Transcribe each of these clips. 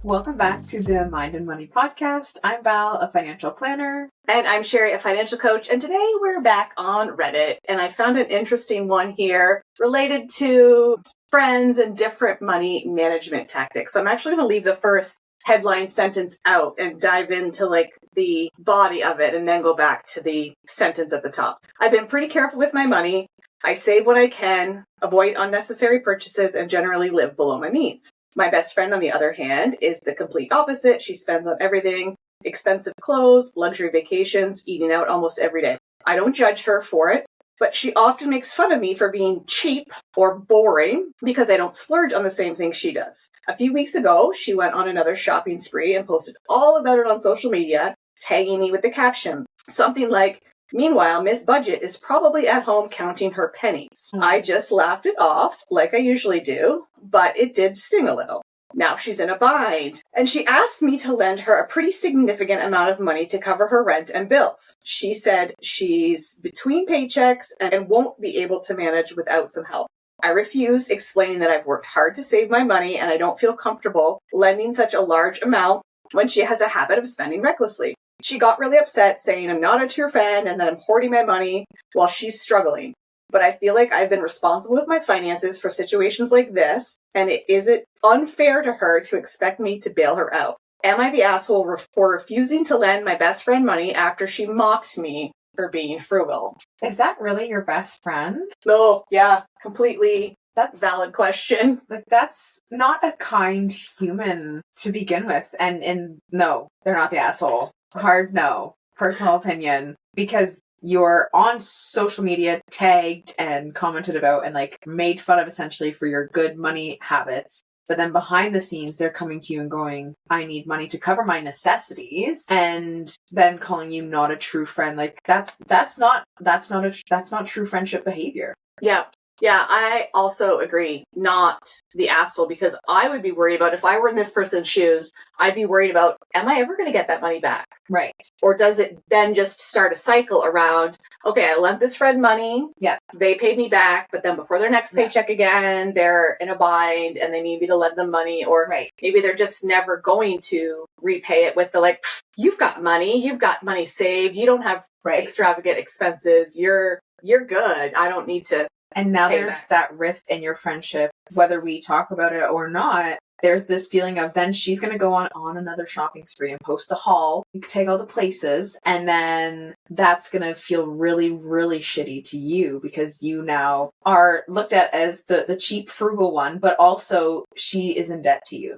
Welcome back to the Mind and Money podcast. I'm Val, a financial planner. And I'm Sherry, a financial coach. And today we're back on Reddit. And I found an interesting one here related to friends and different money management tactics. So I'm actually going to leave the first headline sentence out and dive into the body of it and then go back to the sentence at the top. I've been pretty careful with my money. I save what I can, avoid unnecessary purchases, and generally live below my means. My best friend, on the other hand, is the complete opposite. She spends on everything, expensive clothes, luxury vacations, eating out almost every day. I don't judge her for it, but she often makes fun of me for being cheap or boring because I don't splurge on the same things she does. A few weeks ago, she went on another shopping spree and posted all about it on social media, tagging me with the caption, something like, "Meanwhile, Miss Budget is probably at home counting her pennies." I just laughed it off, like I usually do, but it did sting a little. Now she's in a bind, and she asked me to lend her a pretty significant amount of money to cover her rent and bills. She said she's between paychecks and won't be able to manage without some help. I refused, explaining that I've worked hard to save my money and I don't feel comfortable lending such a large amount when she has a habit of spending recklessly. She got really upset, saying I'm not a true friend and that I'm hoarding my money while she's struggling. But I feel like I've been responsible with my finances for situations like this, and is it unfair to her to expect me to bail her out? Am I the asshole for refusing to lend my best friend money after she mocked me for being frugal? Is that really your best friend? Oh, yeah, completely. That's Valid question. that's not a kind human to begin with. And no, they're not the asshole. Hard no. Personal opinion. Because you're on social media tagged and commented about and made fun of essentially for your good money habits. But then behind the scenes, they're coming to you and going, I need money to cover my necessities. And then calling you not a true friend. That's not true friendship behavior. Yeah. Yeah, I also agree, not the asshole, because I would be worried about, if I were in this person's shoes, I'd be worried about, am I ever going to get that money back? Right. Or does it then just start a cycle around, okay, I lent this friend money, yeah, they paid me back, but then before their next paycheck again, they're in a bind and they need me to lend them money, or maybe they're just never going to repay it with the you've got money saved, you don't have extravagant expenses, you're good, I don't need to. And now there's that rift in your friendship, whether we talk about it or not. There's this feeling of then she's going to go on another shopping spree and post the haul, take all the places, and then that's going to feel really, really shitty to you because you now are looked at as the cheap, frugal one, but also she is in debt to you.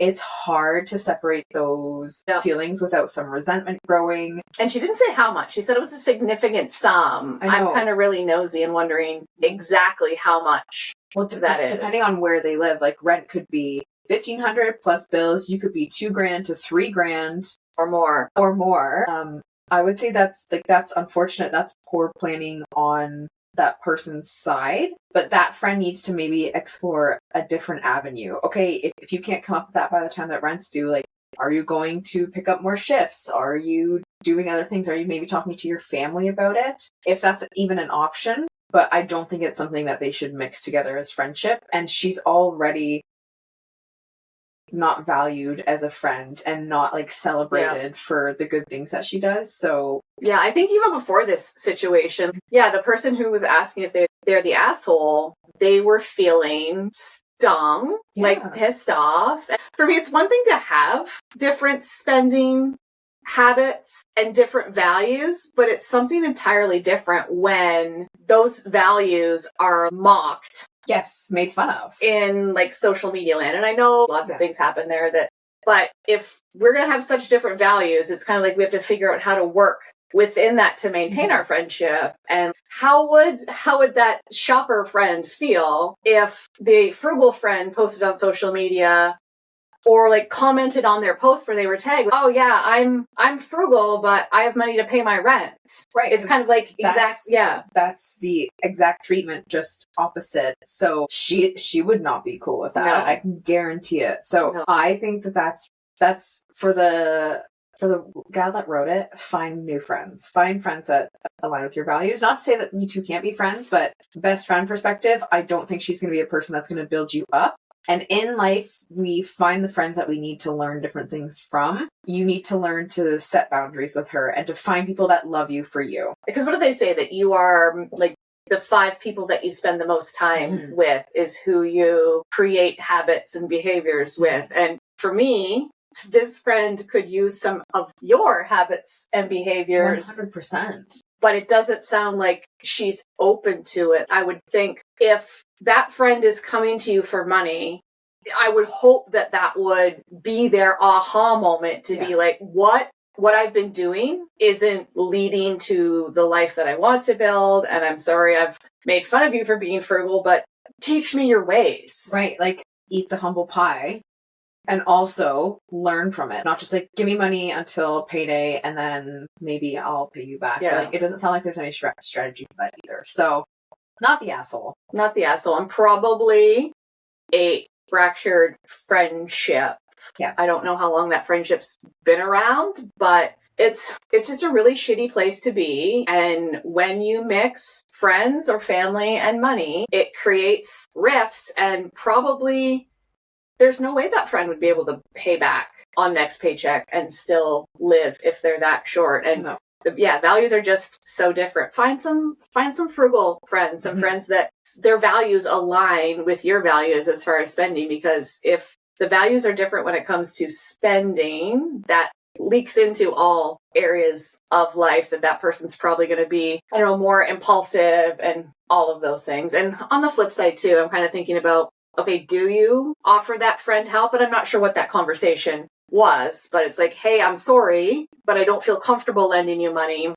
It's hard to separate those feelings without some resentment growing. And she didn't say how much. She said it was a significant sum. I'm kind of really nosy and wondering exactly how much. Well, that is depending on where they live. Rent could be $1,500 plus bills. You could be $2,000 to $3,000 or more. I would say that's unfortunate. That's poor planning on that person's side. But that friend needs to maybe explore a different avenue. Okay, if you can't come up with that by the time that rent's due, are you going to pick up more shifts? Are you doing other things? Are you maybe talking to your family about it? If that's even an option. But I don't think it's something that they should mix together as friendship. And she's already not valued as a friend and not celebrated for the good things that she does. So yeah, I think even before this situation, the person who was asking if they're the asshole, they were feeling stung, pissed off. For me, it's one thing to have different spending habits and different values, but it's something entirely different when those values are mocked. Yes, made fun of. In social media land. And I know lots of things happen there but if we're going to have such different values, it's kind of we have to figure out how to work within that to maintain our friendship. And how would that shopper friend feel if the frugal friend posted on social media or commented on their post where they were tagged, oh yeah, I'm frugal, but I have money to pay my rent. Right. It's kind of that's the exact treatment, just opposite. So she would not be cool with that. No. I can guarantee it. So no. I think that's for the guy that wrote it, find new friends. Find friends that align with your values. Not to say that you two can't be friends, but best friend perspective, I don't think she's going to be a person that's going to build you up. And in life, we find the friends that we need to learn different things from. You need to learn to set boundaries with her and to find people that love you for you. Because what do they say? That you are like the 5 people that you spend the most time with is who you create habits and behaviors with. And for me, this friend could use some of your habits and behaviors. 100%. But it doesn't sound like she's open to it. I would think if that friend is coming to you for money, I would hope that that would be their aha moment to be like, what I've been doing isn't leading to the life that I want to build. And I'm sorry I've made fun of you for being frugal, but teach me your ways. Right. Like eat the humble pie. And also learn from it. Not just like, give me money until payday and then maybe I'll pay you back. Yeah. Like, it doesn't sound like there's any strategy for that either. So, not the asshole. Not the asshole. I'm probably a fractured friendship. Yeah. I don't know how long that friendship's been around, but it's just a really shitty place to be. And when you mix friends or family and money, it creates rifts, and probably there's no way that friend would be able to pay back on next paycheck and still live if they're that short. And values are just so different. Find some frugal friends, some friends that their values align with your values as far as spending, because if the values are different when it comes to spending, that leaks into all areas of life, that person's probably going to be, I don't know, more impulsive and all of those things. And on the flip side too, I'm kind of thinking about, okay, do you offer that friend help? And I'm not sure what that conversation was, but it's like, hey, I'm sorry, but I don't feel comfortable lending you money.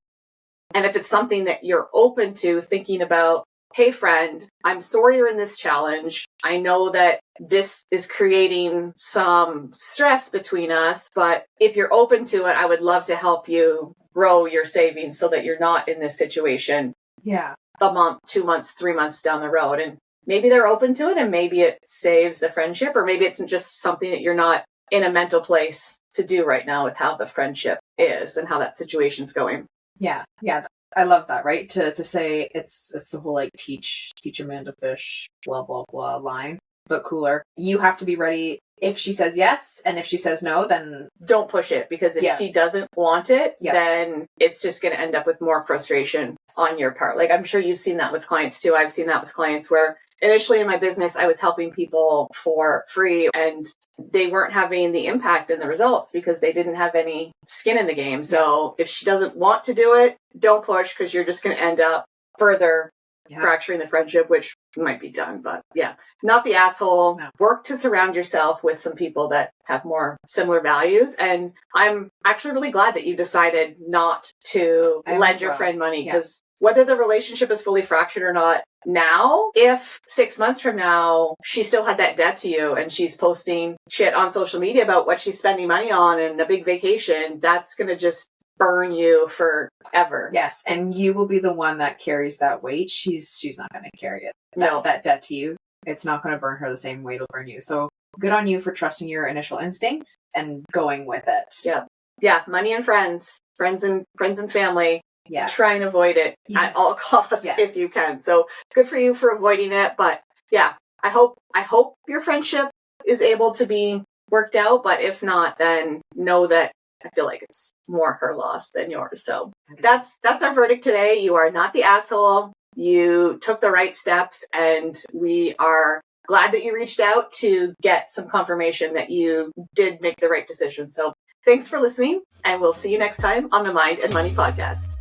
And if it's something that you're open to thinking about, hey, friend, I'm sorry you're in this challenge. I know that this is creating some stress between us, but if you're open to it, I would love to help you grow your savings so that you're not in this situation. Yeah. A month, 2 months, 3 months down the road. And maybe they're open to it, and maybe it saves the friendship, or maybe it's just something that you're not in a mental place to do right now with how the friendship is and how that situation's going. Yeah. Yeah. I love that, right? To say it's the whole like teach a man to fish, blah, blah, blah line, but cooler. You have to be ready if she says yes, and if she says no, then don't push it, because if she doesn't want it, then it's just going to end up with more frustration on your part. Like, I'm sure you've seen that with clients too. I've seen that with clients where initially in my business, I was helping people for free, and they weren't having the impact and the results because they didn't have any skin in the game. So if she doesn't want to do it, don't push, because you're just going to end up further fracturing the friendship, which might be done. But not the asshole. No. Work to surround yourself with some people that have more similar values. And I'm actually really glad that you decided not to lend your friend money, because whether the relationship is fully fractured or not now, if 6 months from now she still had that debt to you and she's posting shit on social media about what she's spending money on and a big vacation, that's going to just burn you forever. Yes, and you will be the one that carries that weight. She's not going to carry it. That debt to you, it's not going to burn her the same way it'll burn you. So good on you for trusting your initial instinct and going with it. Yeah, money and friends and family. Yeah. Try and avoid it at all costs if you can. So good for you for avoiding it. But I hope your friendship is able to be worked out. But if not, then know that I feel like it's more her loss than yours. So that's our verdict today. You are not the asshole. You took the right steps, and we are glad that you reached out to get some confirmation that you did make the right decision. So thanks for listening, and we'll see you next time on the Mind and Money Podcast.